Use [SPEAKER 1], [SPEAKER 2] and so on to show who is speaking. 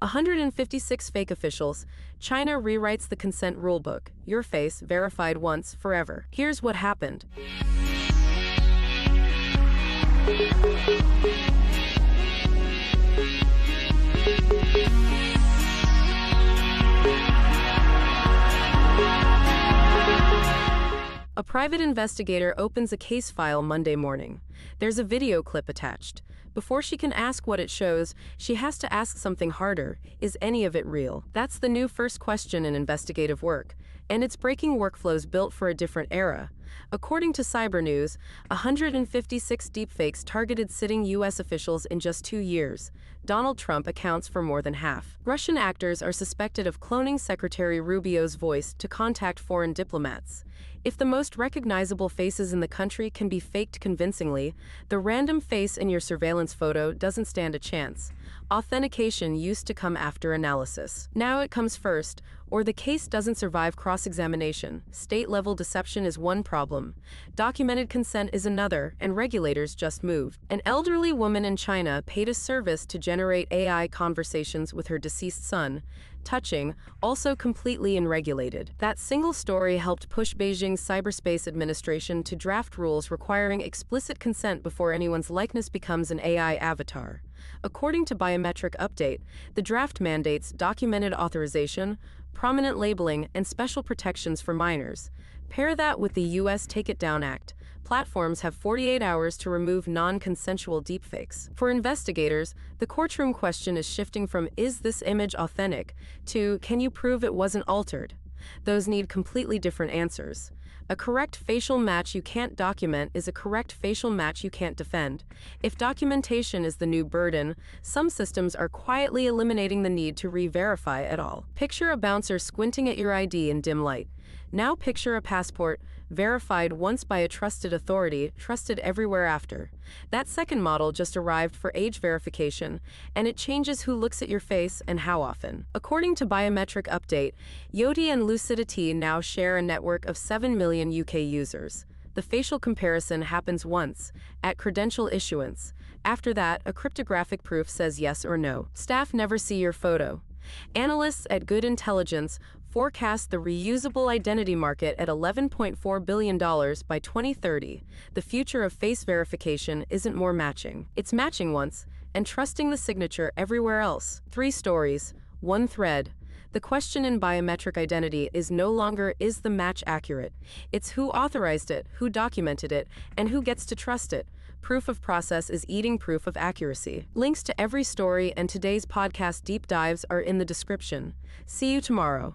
[SPEAKER 1] 156 fake officials. China rewrites the consent rulebook. Your face, verified once, forever. Here's what happened. A private investigator opens a case file Monday morning. There's a video clip attached. Before she can ask what it shows, she has to ask something harder. Is any of it real? That's the new first question in investigative work, and it's breaking workflows built for a different era. According to Cyber News, 156 deepfakes targeted sitting U.S. officials in just 2 years. Donald Trump accounts for more than half. Russian actors are suspected of cloning Secretary Rubio's voice to contact foreign diplomats. If the most recognizable faces in the country can be faked convincingly, the random face in your surveillance photo doesn't stand a chance. Authentication used to come after analysis. Now it comes first, or the case doesn't survive cross-examination. State-level deception is one problem. Documented consent is another, and regulators just moved. An elderly woman in China paid a service to generate AI conversations with her deceased son. Touching, also completely unregulated. That single story helped push Beijing's Cyberspace Administration to draft rules requiring explicit consent before anyone's likeness becomes an AI avatar. According to Biometric update, the draft mandates documented authorization, prominent labeling, and special protections for minors. Pair that with the U.S. Take It Down Act. Platforms have 48 hours to remove non-consensual deepfakes. For investigators, the courtroom question is shifting from "is this image authentic?" to "can you prove it wasn't altered?" Those need completely different answers. A correct facial match you can't document is a correct facial match you can't defend. If documentation is the new burden, some systems are quietly eliminating the need to re-verify at all. Picture a bouncer squinting at your ID in dim light. Now picture a passport, verified once by a trusted authority, trusted everywhere after. That second model just arrived for age verification, and it changes who looks at your face and how often. According to Biometric update, Yoti and Lucidity now share a network of 7 million UK users. The facial comparison happens once, at credential issuance. After that, a cryptographic proof says yes or no. Staff never see your photo. Analysts at Good Intelligence forecast the reusable identity market at $11.4 billion by 2030. The future of face verification isn't more matching. It's matching once and trusting the signature everywhere else. 3 stories, 1 thread. The question in biometric identity is no longer is the match accurate. It's who authorized it, who documented it, and who gets to trust it. Proof of process is eating proof of accuracy. Links to every story and today's podcast deep dives are in the description. See you tomorrow.